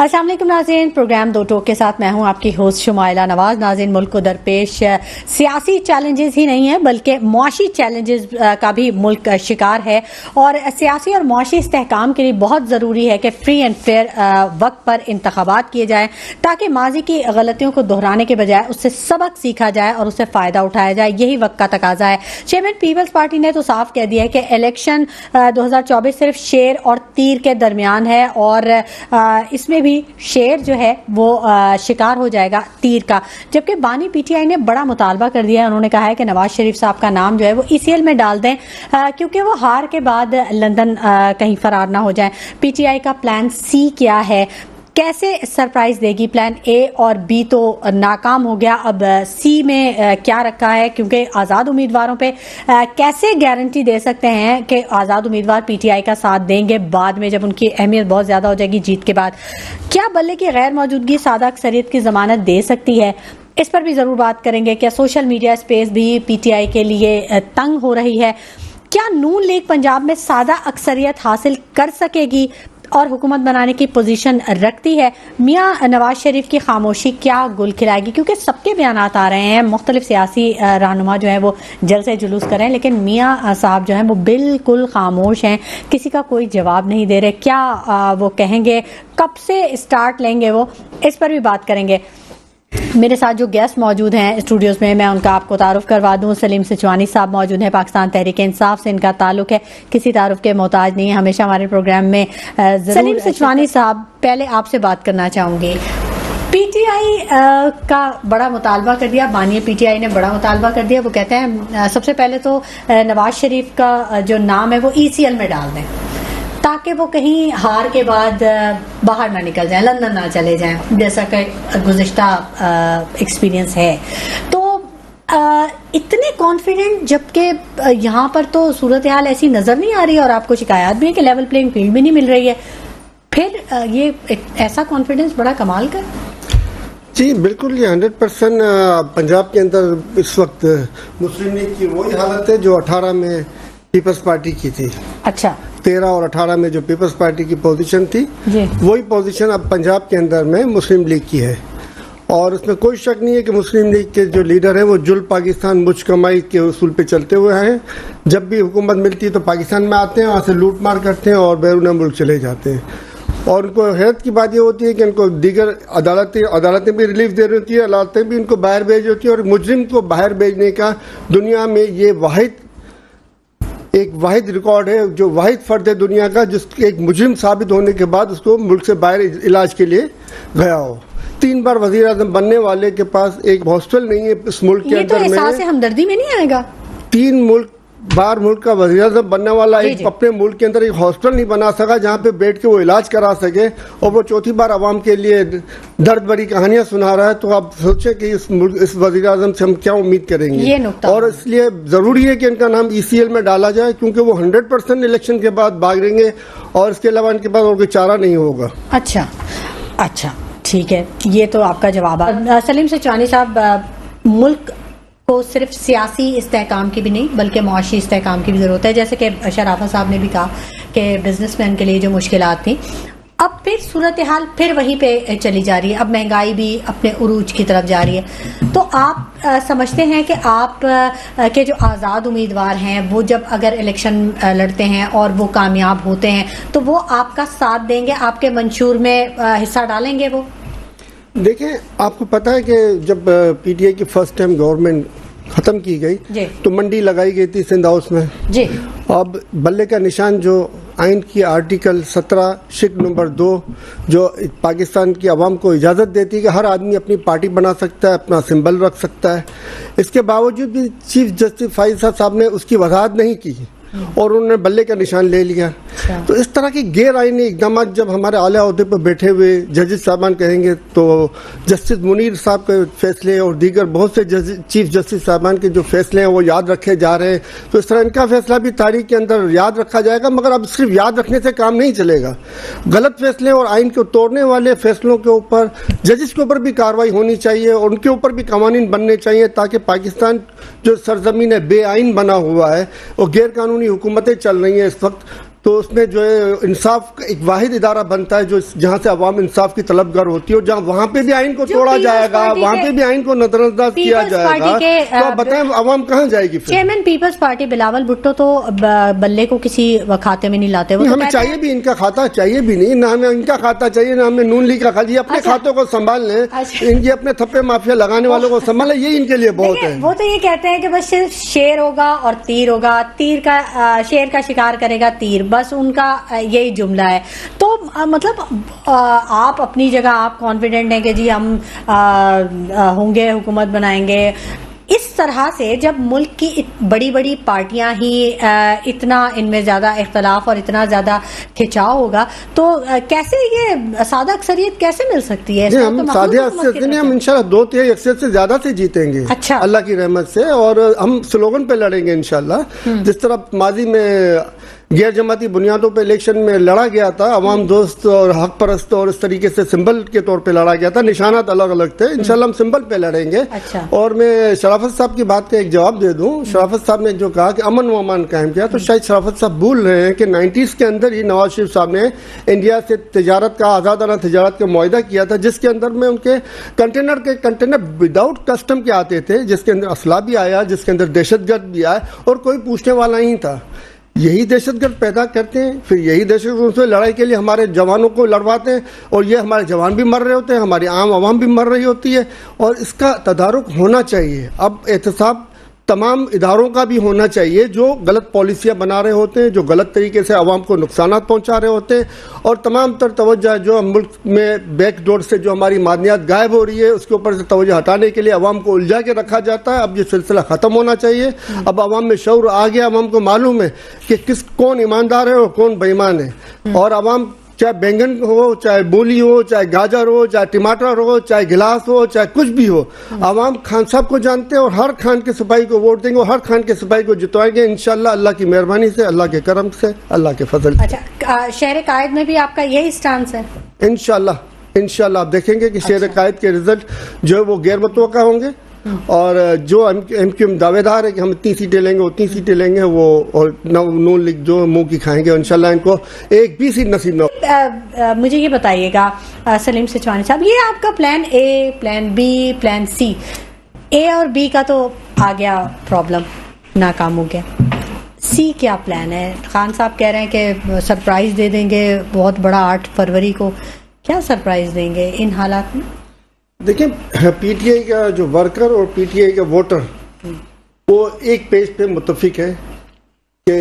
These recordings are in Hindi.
अस्सलाम वालेकुम नाज़रीन, प्रोग्राम दो टोक के साथ मैं हूं आपकी होस्ट शुमाइला नवाज। नाज़रीन, मुल्क को दरपेश सियासी चैलेंजेस ही नहीं है बल्कि मुआशी चैलेंजेस का भी मुल्क शिकार है और सियासी और मुआशी इस्तेहकाम के लिए बहुत ज़रूरी है कि फ्री एंड फेयर वक्त पर इंतखाबात किए जाएँ ताकि माजी की गलतियों को दोहराने के बजाय उससे सबक सीखा जाए और उससे फ़ायदा उठाया जाए। यही वक्त का तकाजा है। चेयरमैन पीपल्स पार्टी ने तो साफ कह दिया है कि इलेक्शन 2024 सिर्फ शेर और तीर के दरमियान है और इसमें भी शेर जो है वो शिकार हो जाएगा तीर का। जबकि बानी पीटीआई ने बड़ा मुतालबा कर दिया है। उन्होंने कहा है कि नवाज शरीफ साहब का नाम जो है वो ईसीएल में डाल दें क्योंकि वो हार के बाद लंदन कहीं फरार ना हो जाए। पीटीआई का प्लान सी क्या है, कैसे सरप्राइज देगी? प्लान ए और बी तो नाकाम हो गया, अब सी में क्या रखा है? क्योंकि आज़ाद उम्मीदवारों पे कैसे गारंटी दे सकते हैं कि आज़ाद उम्मीदवार पीटीआई का साथ देंगे बाद में जब उनकी अहमियत बहुत ज़्यादा हो जाएगी जीत के बाद? क्या बल्ले की गैर मौजूदगी सादा अक्सरियत की ज़मानत दे सकती है? इस पर भी ज़रूर बात करेंगे। क्या सोशल मीडिया स्पेस भी पीटीआई के लिए तंग हो रही है? क्या नून लीग पंजाब में सादा अक्सरियत हासिल कर सकेगी और हुकूमत बनाने की पोजीशन रखती है? मियां नवाज शरीफ की खामोशी क्या गुल खिलाएगी? क्योंकि सबके बयानात आ रहे हैं, मुख्तलिफ सियासी रहनुमा जो है वो जल्द से जुलूस करें, लेकिन मियां साहब जो हैं वो बिल्कुल खामोश हैं, किसी का कोई जवाब नहीं दे रहे। क्या वो कहेंगे, कब से स्टार्ट लेंगे वो? इस पर भी बात करेंगे। मेरे साथ जो गेस्ट मौजूद हैं स्टूडियोज़ में, मैं उनका आपको तारुफ करवा दूं। सलीम सिचवानी साहब मौजूद हैं, पाकिस्तान तहरीक इंसाफ से इनका ताल्लुक है, किसी तारुफ के मोहताज नहीं है, हमेशा हमारे प्रोग्राम में सलीम सिचवानी साहब, पहले आपसे बात करना चाहूँगी। पीटीआई का बड़ा मुतालबा कर दिया, बानी पीटीआई ने बड़ा मुतालबा कर दिया। वो कहते हैं सबसे पहले तो नवाज शरीफ का जो नाम है वो ईसीएल में डाल दें ताकि वो कहीं हार के बाद बाहर ना निकल जाए, लंदन ना चले जाएं, जैसा कि गुज़िश्ता एक्सपीरियंस है। तो इतने कॉन्फिडेंट, जबकि यहाँ पर तो सूरत हाल ऐसी नज़र नहीं आ रही और आपको शिकायत भी है कि लेवल प्लेइंग फील्ड भी नहीं मिल रही है, फिर ये ऐसा कॉन्फिडेंस बड़ा कमाल का। जी बिल्कुल, ये 100% पंजाब के अंदर इस वक्त मुस्लिम लीग की वही हालत है जो 18 में पीपल्स पार्टी की थी। अच्छा, 13 और 18 में जो पीपल्स पार्टी की पोजीशन थी वही पोजीशन अब पंजाब के अंदर में मुस्लिम लीग की है। और उसमें कोई शक नहीं है कि मुस्लिम लीग के जो लीडर हैं वो जुल पाकिस्तान मुझ कमाई के उसूल पे चलते हुए हैं। जब भी हुकूमत मिलती है तो पाकिस्तान में आते हैं, वहाँ से लूट मार करते हैं और बैरून मुल्क चले जाते हैं। और उनको हैरत की बात ये होती है कि उनको दीगर अदालतें भी रिलीफ दे रही होती है, अदालतें भी उनको बाहर भेज होती है और मुजरिम को बाहर भेजने का दुनिया में ये एक वाहिद रिकॉर्ड है, जो वाहिद फर्द है दुनिया का जिसके एक मुजरिम साबित होने के बाद उसको मुल्क से बाहर इलाज के लिए गया हो। 3 बार वजीर आजम बनने वाले के पास एक हॉस्टल नहीं है इस मुल्क के अंदर में। एहसास हमदर्दी में नहीं आएगा। 3 बार मुल्क का वज़ीर आज़म बनने वाला एक अपने मुल्क के अंदर एक हॉस्टल नहीं बना सका जहाँ पे बैठ के वो इलाज करा सके, और वो चौथी बार आवाम के लिए दर्द भरी कहानियां सुना रहा है। तो आप सोचें कि इस वज़ीर आज़म से हम क्या उम्मीद करेंगे। और इसलिए ज़रूरी है कि इनका नाम ईसीएल में डाला जाए क्योंकि वो 100% इलेक्शन के बाद भागेंगे और इसके अलावा इनके पास और कोई चारा नहीं होगा। अच्छा, ठीक है, ये तो आपका जवाब है। सलीम सिचवानी साहब, मुल्क को सिर्फ सियासी इस्तेहकाम की भी नहीं बल्कि मुआशी इस्तेहकाम की भी ज़रूरत है। जैसे कि शराफा साहब ने भी कहा कि बिजनेसमैन के लिए जो मुश्किलात थी, अब फिर सूरत हाल फिर वहीं पे चली जा रही है। अब महंगाई भी अपने उरूज की तरफ जा रही है। तो आप समझते हैं कि आप के जो आज़ाद उम्मीदवार हैं वो जब अगर इलेक्शन लड़ते हैं और वो कामयाब होते हैं तो वो आपका साथ देंगे, आपके मंशूर में हिस्सा डालेंगे? वो देखें, आपको पता है कि जब पीटीआई की फर्स्ट टाइम गवर्नमेंट ख़त्म की गई तो मंडी लगाई गई थी सिंध हाउस में जी। अब बल्ले का निशान जो आइन की आर्टिकल 17 शिक नंबर 2 जो पाकिस्तान की आवाम को इजाज़त देती है कि हर आदमी अपनी पार्टी बना सकता है, अपना सिंबल रख सकता है, इसके बावजूद भी चीफ जस्टिस फाइज साहब ने उसकी वजाहत नहीं की और उन्होंने बल्ले का निशान ले लिया। तो इस तरह की गैर आईनी इकदाम जब हमारे आला ओहदे पर बैठे हुए जजेस साहबान कहेंगे तो जस्टिस मुनीर साहब के फैसले और दीगर बहुत से चीफ जस्टिस साहबान के जो फैसले हैं वो याद रखे जा रहे हैं, तो इस तरह इनका फैसला भी तारीख के अंदर याद रखा जाएगा। मगर अब सिर्फ याद रखने से काम नहीं चलेगा, गलत फैसले और आइन को तोड़ने वाले फैसलों के ऊपर जजेस के ऊपर भी कार्रवाई होनी चाहिए और उनके ऊपर भी कवानीन बनने चाहिए ताकि पाकिस्तान जो सरजमीन है बेआइन बना हुआ है और गैर कानूनी हुकूमतें चल रही हैं इस वक्त, तो उसमें जो है इंसाफ का एक वाहिद इदारा बनता है जो जहां से अवाम इंसाफ की तलबगार होती है, और जहां वहां पे भी आइन को तोड़ा जाएगा, वहां पे भी आइन को नजरअंदाज किया जाएगा, तो आप बताएं अवाम कहाँ जाएगी फिर? Chairman people's party Bilawal Bhutto तो बल्ले को किसी खाते में नहीं लाते। वो हमें चाहिए भी इनका खाता चाहिए भी नहीं, ना हमें इनका खाता चाहिए, ना हमें नून लीग का खाता। ये अपने खातों को संभाल लें, इनके अपने थप्पे माफिया लगाने वालों को संभाले, यही इनके लिए बहुत है। वो तो ये कहते हैं कि बस सिर्फ शेर होगा और तीर होगा, तीर का शेर का शिकार करेगा तीर, बस उनका यही जुमला है। तो मतलब आप अपनी जगह आप कॉन्फिडेंट हैं कि जी हम होंगे, हुकूमत बनाएंगे। इस तरह से जब मुल्क की बड़ी बड़ी पार्टियां ही इतना इनमें ज्यादा इख्तलाफ और इतना ज्यादा खिंचाव होगा, तो कैसे ये सादा अक्सरियत कैसे मिल सकती है? हम तो सादे अक्सरियत नहीं, हम इंशाल्लाह 2/3 अक्सरियत से ज्यादा से जीतेंगे, अच्छा, अल्लाह की रहमत से। और हम स्लोगन पे लड़ेंगे इंशाल्लाह। जिस तरह माजी में गैर जमाती बुनियादों पे इलेक्शन में लड़ा गया था, अवाम दोस्त और हक परस्त और इस तरीके से सिंबल के तौर पे लड़ा गया था, निशानात अलग अलग थे, इंशाल्लाह हम सिंबल पे लड़ेंगे। अच्छा। और मैं शराफत साहब की बात का एक जवाब दे दूं। शराफत साहब ने जो कहा कि अमन व अमान कायम किया, तो शायद शराफत साहब भूल रहे हैं कि 90s के अंदर ही नवाज शरीफ साहब ने इंडिया से तिजारत का, आजादाना तिजारत का मुआहिदा किया था, जिसके अंदर में उनके कंटेनर विदाउट कस्टम के आते थे, जिसके अंदर असला भी आया, जिसके अंदर दहशतगर्द भी आया, और कोई पूछने वाला नहीं था। यही दहशतगर्द पैदा करते हैं, फिर यही दहशतगर्द से लड़ाई के लिए हमारे जवानों को लड़वाते हैं, और ये हमारे जवान भी मर रहे होते हैं, हमारी आम आवाम भी मर रही होती है, और इसका तदारुक होना चाहिए। अब एहतसाब तमाम इदारों का भी होना चाहिए जो गलत पॉलिसियां बना रहे होते हैं, जो गलत तरीके से आवाम को नुकसान पहुंचा रहे होते हैं, और तमाम तर तवज्जो जो मुल्क में बैकडोर से जो हमारी मादनियात गायब हो रही है उसके ऊपर से तवज्जो हटाने के लिए आवाम को उलझा के रखा जाता है। अब ये सिलसिला ख़त्म होना चाहिए। अब आवाम में शऊर आ गया, आवाम को मालूम है कि कौन ईमानदार है और कौन बेईमान है। और आवाम चाहे बैंगन हो, चाहे मूली हो, चाहे गाजर हो, चाहे टमाटर हो, चाहे गिलास हो, चाहे कुछ भी हो, आवाम खान साहब को जानते हैं और हर खान के सिपाही को वोट देंगे और हर खान के सिपाही को जितवाएंगे इंशाल्लाह, अल्लाह की मेहरबानी से, अल्लाह के करम से, अल्लाह के फजल। अच्छा, शहर कायद में भी आपका यही स्टांस है? इंशाल्लाह आप देखेंगे कि शहर कायद के रिजल्ट जो है वो गैर मुतवक्का होंगे, और जो एमक्यूएम दावेदार है कि हम इतनी सीटें लेंगे उतनी सीटें लेंगे, वो और नून लीग जो मुंह की खाएंगे, इंशाल्लाह इनको एक भी सीट नसीब न हो। मुझे ये बताइएगा सलीम सिचवानी साहब, ये आपका plan A, plan B, plan C, A और बी का तो आ गया, प्रॉब्लम नाकाम हो गया, सी क्या प्लान है? खान साहब कह रहे हैं कि सरप्राइज दे देंगे बहुत बड़ा 8 फरवरी को। क्या सरप्राइज देंगे इन हालात में? देखिए, पीटीआई का जो वर्कर और पीटीआई का वोटर वो एक पेज पे मुत्तफिक है कि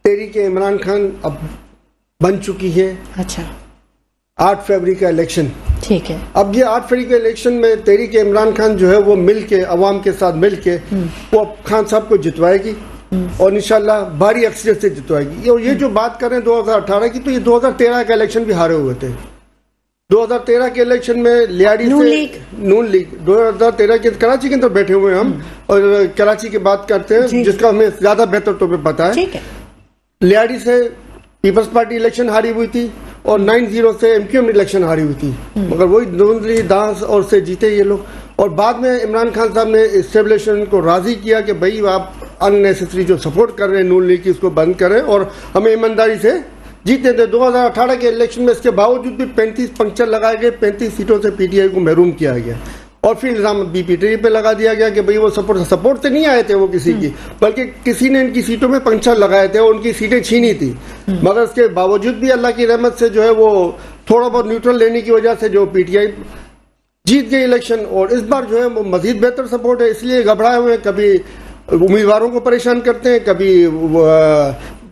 तहरीक इमरान खान अब बन चुकी है। अच्छा, 8 फरवरी का इलेक्शन, ठीक है। अब ये 8 फरवरी के इलेक्शन में तहरीक इमरान खान जो है वो मिल के अवाम के साथ मिल के वो अब खान साहब को जितवाएगी और इंशाल्लाह भारी अक्सरियत से जितवाएगी। और ये जो बात करें 2018 की, तो ये 2013 का इलेक्शन भी हारे हुए थे। 2013 के इलेक्शन में लियाड़ी से नून लीग 2013 के कराची के अंदर बैठे हुए हम, और कराची की बात करते हैं जिसका हमें ज्यादा बेहतर तौर पे पता है। लियाड़ी से पीपल्स पार्टी इलेक्शन हारी हुई थी और 9-0 से एमक्यूएम इलेक्शन हारी हुई थी, मगर वही धुंधली दांस और से जीते ये लोग। और बाद में इमरान खान साहब ने एस्टेब्लिशमेंट को राजी किया कि भाई आप अननेसेसरी जो सपोर्ट कर रहे हैं नून लीग की उसको बंद करें और हमें ईमानदारी से जीते थे। 2018 के इलेक्शन में इसके बावजूद भी 35 पंक्चर लगाए गए, 35 सीटों से पीटीआई को महरूम किया गया, और फिर इल्जाम बीपीटी पे लगा दिया गया कि भाई वो सपोर्ट से नहीं आए थे वो किसी की, बल्कि किसी ने इनकी सीटों में पंक्चर लगाए थे और उनकी सीटें छीनी थी। मगर इसके बावजूद भी अल्लाह की रहमत से जो है वो थोड़ा बहुत न्यूट्रल लेने की वजह से जो पीटीआई जीत गई इलेक्शन, और इस बार जो है वो मजीद बेहतर सपोर्ट है, इसलिए घबराए हुए हैं। कभी उम्मीदवारों को परेशान करते हैं, कभी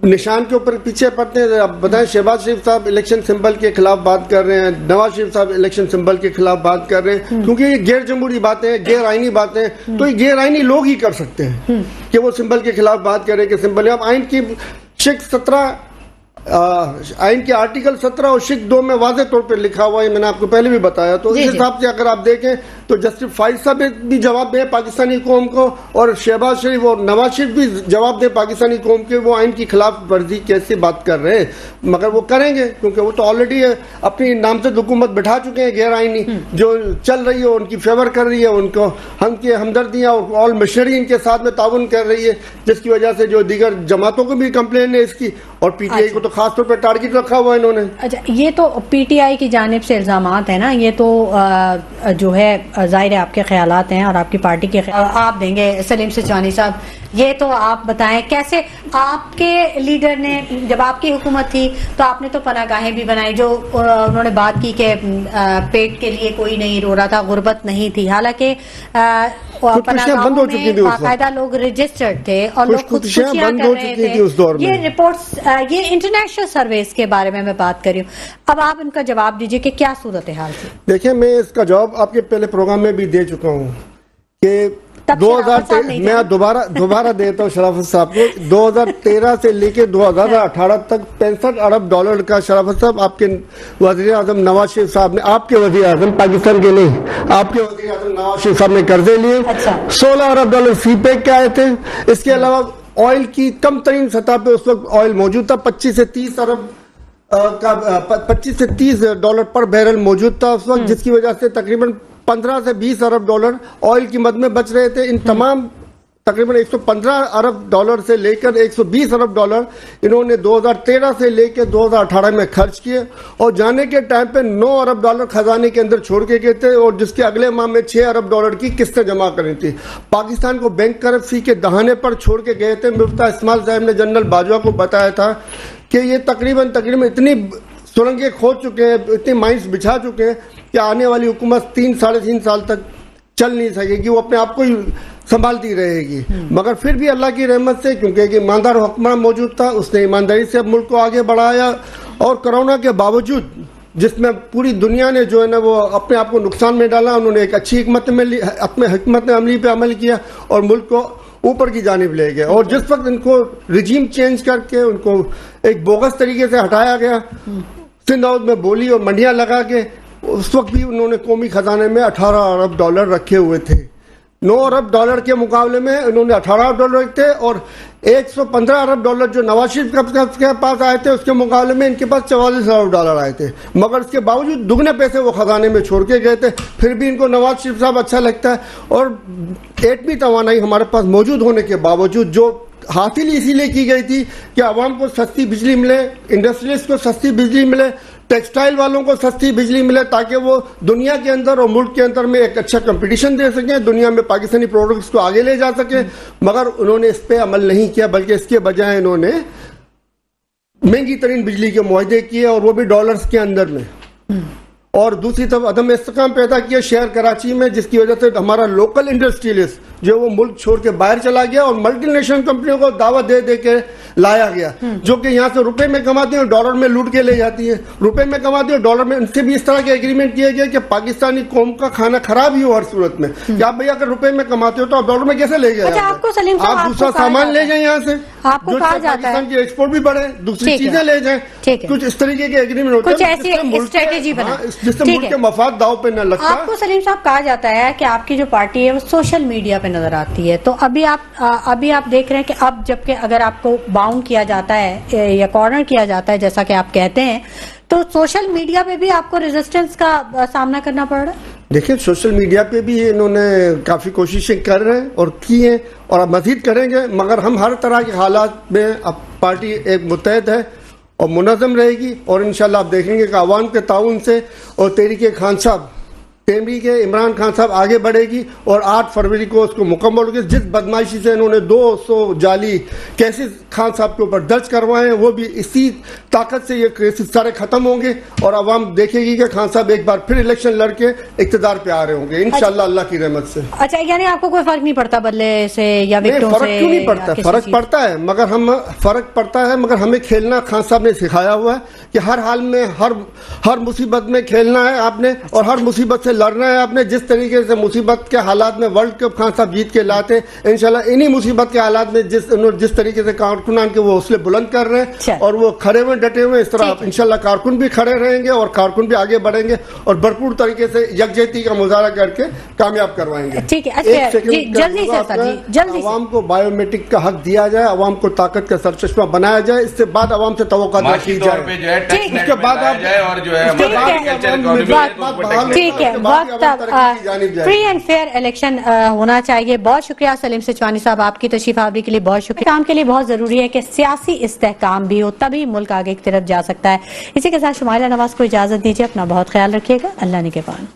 निशान के ऊपर पीछे पड़ते हैं। अब बताएं, शहबाज शरीफ साहब इलेक्शन सिंबल के खिलाफ बात कर रहे हैं, नवाज शरीफ साहब इलेक्शन सिंबल के खिलाफ बात कर रहे हैं, क्योंकि ये गैर जमहूरी बातें हैं, गैर आईनी बातें हैं, तो ये गैर आईनी लोग ही कर सकते हैं कि वो सिंबल के खिलाफ बात करें कि सिंबल। अब आइन की शिक 17 आइन के आर्टिकल 17 और शिक 2 में वाज़े तौर पर लिखा हुआ है, मैंने आपको पहले भी बताया। तो इस हिसाब से अगर आप देखें तो जस्टिस फाइज साहब भी जवाब दें पाकिस्तानी कौम को, और शहबाज शरीफ और नवाज शरीफ भी जवाब दें पाकिस्तानी कौम के, वो आइन की खिलाफ वर्जी कैसे बात कर रहे हैं। मगर वो करेंगे क्योंकि वो तो ऑलरेडी अपनी नामजद हुकूमत बैठा चुके हैं गैर आइनी जो चल रही है, उनकी फेवर कर रही है, उनको हमदर्दियाँ और ऑल मशीनरी इनके साथ में ताउन कर रही है, जिसकी वजह से जो दीगर जमातों को भी कंप्लेन है इसकी, और पीटीआई को तो खास तौर पे टारगेट रखा हुआ है इन्होंने। अच्छा, ये तो पीटीआई की जानिब से इल्जामात है ना, ये तो जो है जाहिर है आपके ख्यालात हैं और आपकी पार्टी के आप देंगे सलीम सिचवानी साहब, ये तो आप बताएं कैसे आपके लीडर ने, जब आपकी हुकूमत थी तो आपने तो पनाहगाहें भी बनाई, जो उन्होंने बात की कि पेट के लिए कोई नहीं रो रहा था, गुर्बत नहीं थी, हालांकि बंद हो चुकी थी, बाकायदा लोग रजिस्टर्ड थे और लोग खुदकुशियां बंद कर हो रहे चुकी थे। थी उस दौर में। ये रिपोर्ट्स, ये इंटरनेशनल सर्वेस के बारे में मैं बात कर रही हूँ, अब आप इनका जवाब दीजिए कि क्या सूरत हाल थी। देखिए, मैं इसका जवाब आपके पहले प्रोग्राम में भी दे चुका हूँ कि 2013 मैं दोबारा देता हूँ शराफत साहब को। 2013 से लेके 2018 तक 65 अरब डॉलर का शराफत साहब आपके वजीर आजम नवाज शरीफ साहब ने, आपके वजीर आजम पाकिस्तान के नहीं, आपके वजीर आजम नवाज शरीफ साहब ने कर्जे लिए। 16 अरब डॉलर फी पे के आए थे। इसके अलावा ऑयल की कम तरीन सतह पे उस वक्त ऑयल मौजूद था, 25 से 30 अरब का 25 से 30 डॉलर पर बैरल मौजूद था उस वक्त, जिसकी वजह से तकरीबन 15 से 20 अरब डॉलर ऑयल की मद में बच रहे थे। इन तमाम तकरीबन 115 अरब डॉलर से लेकर 120 अरब डॉलर इन्होंने 2013 से लेकर 2018 में खर्च किए और जाने के टाइम पे 9 अरब डॉलर खजाने के अंदर छोड़ के गए थे और जिसके अगले माह में 6 अरब डॉलर की किस्तें जमा करी थी। पाकिस्तान को बैंक करप्सी के दहाने पर छोड़ के गए थे। मुफ्ता इस्माइल साहब ने जनरल बाजवा को बताया था कि ये तकरीबन इतनी सुरंगें खोद चुके हैं, इतने माइंस बिछा चुके हैं कि आने वाली हुकूमत 3-3.5 साल तक चल नहीं सकेगी, वो अपने आप को ही संभालती रहेगी। मगर फिर भी अल्लाह की रहमत से, क्योंकि एक ईमानदार हुक्मरान मौजूद था, उसने ईमानदारी से अब मुल्क को आगे बढ़ाया और कोरोना के बावजूद जिसमें पूरी दुनिया ने जो है ना वो अपने आप को नुकसान में डाला, उन्होंने एक अच्छी हिकमत अमली पे अमल किया और मुल्क को ऊपर की जानिब ले गए। और जिस वक्त इनको रिजीम चेंज करके उनको एक बोगस तरीके से हटाया गया, सिंध हाउस में बोली और मंडियां लगा के, उस वक्त भी उन्होंने कौमी खजाने में 18 अरब डॉलर रखे हुए थे। 9 अरब डॉलर के मुकाबले में इन्होंने 18 अरब डॉलर रखे और 115 अरब डॉलर जो नवाज शरीफ के पास आए थे उसके मुकाबले में इनके पास 44 अरब डॉलर आए थे। मगर इसके बावजूद दुगने पैसे वो खजाने में छोड़ के गए थे। फिर भी इनको नवाज शरीफ साहब अच्छा लगता है और एटमी तवानाई हमारे पास मौजूद होने के बावजूद जो हासिल इसीलिए की गई थी कि आवाम को सस्ती बिजली मिले, इंडस्ट्रियलिस्ट को सस्ती बिजली मिले, टेक्सटाइल वालों को सस्ती बिजली मिले, ताकि वो दुनिया के अंदर और मुल्क के अंदर में एक अच्छा कंपटीशन दे सकें, दुनिया में पाकिस्तानी प्रोडक्ट्स को आगे ले जा सके। मगर उन्होंने इस पे अमल नहीं किया, बल्कि इसके बजाय इन्होंने महंगी तरीन बिजली के मुआहदे किए और वो भी डॉलर्स के अंदर में। और दूसरी तरफ अदम इस्तेकाम पैदा किया शहर कराची में, जिसकी वजह से हमारा लोकल इंडस्ट्रियलिस्ट जो वो मुल्क छोड़ के बाहर चला गया और मल्टीनेशनल कंपनियों को दावा दे दे के लाया गया, जो कि यहाँ से रुपए में कमाती है, डॉलर में लूट के ले जाती है। रुपए में कमाती है, डॉलर में। उनसे भी इस तरह के एग्रीमेंट किए गए कि पाकिस्तानी कौम का खाना खराब ही हो हर सूरत में। क्या भैया अगर रुपए में कमाते हो तो आप डॉलर में कैसे ले गए? आप दूसरा सामान ले जाए यहाँ से, आपको कहा जाता है पाकिस्तान की एक्सपोर्ट भी बढ़े, दूसरी चीजें ले जाए। कुछ इस तरीके के एग्रीमेंट होते हैं, कुछ ऐसी स्ट्रेटेजी बना जिससे मुल्क के मफाद दाव पे न लगता। आपको सलीम साहब कहा जाता है कि आपकी जो पार्टी है वो सोशल मीडिया पे नजर आती है, तो अभी आप देख रहे हैं कि अब जबकि अगर आपको बाउंड किया जाता है या कॉर्नर किया जाता है जैसा कि आप कहते हैं, तो सोशल मीडिया पे भी आपको रेजिस्टेंस का सामना करना पड़ रहा है। देखिए, सोशल मीडिया पे भी इन्होंने काफी कोशिशें कर रहे हैं और की हैं और अब मजीद करेंगे। मगर हम हर तरह के हालात में अब पार्टी एक मुत्तहद है और मुनज़्ज़म रहेगी और इंशाल्लाह आप देखेंगे कि आवाम के ताउन से और तहरीके खान साहब, तहरीके इमरान खान साहब आगे बढ़ेगी और 8 फरवरी को उसको मुकम्मल होगी। जिस बदमाशी से इन्होंने 200 जाली केसेस खान साहब के ऊपर दर्ज करवाए हैं, वो भी इसी ताकत से ये केसेस सारे खत्म होंगे और आवाम देखेगी कि खान साहब एक बार फिर इलेक्शन लड़के इक़्तिदार पे आ रहे होंगे इंशाल्लाह अल्लाह की रहमत से। अच्छा, यानी आपको कोई फर्क नहीं पड़ता बदले से या विक्टों से? फर्क क्यों नहीं पड़ता? फर्क पड़ता है, मगर हमें खेलना खान साहब ने सिखाया हुआ है कि हर हाल में हर मुसीबत में खेलना है आपने और हर मुसीबत से लड़ना है आपने। जिस तरीके से मुसीबत के हालात में वर्ल्ड कप खान साहब जीत के लाते, इंशाल्लाह इन्हीं मुसीबत के हालात में जिस तरीके से कारकुनान के वो हौसले बुलंद कर रहे हैं और वो खड़े हुए डटे हुए, इस तरह इंशाल्लाह कारकुन भी खड़े रहेंगे और कारकुन भी आगे बढ़ेंगे और भरपूर तरीके से यकजहती का मुजाहरा करके कामयाब करवाएंगे। ठीक है, जल्दी आवाम को बायोमेट्रिक का हक दिया जाए, आवाम को ताकत का सरचश्मा बनाया जाए, इससे बाद आवाम से तवक्कुआत की जाए, उसके बाद आप ठीक है। वक्त फ्री एंड फेयर इलेक्शन होना चाहिए। बहुत शुक्रिया सलीम सिचवानी साहब, आपकी तशरीफ आवरी के लिए बहुत शुक्रिया। काम के लिए बहुत जरूरी है कि सियासी इस्तेहकाम भी हो, तभी मुल्क आगे की तरफ जा सकता है। इसी के साथ शुमाइला नवाज को इजाजत दीजिए। अपना बहुत ख्याल रखिएगा। अल्लाह निगहबान।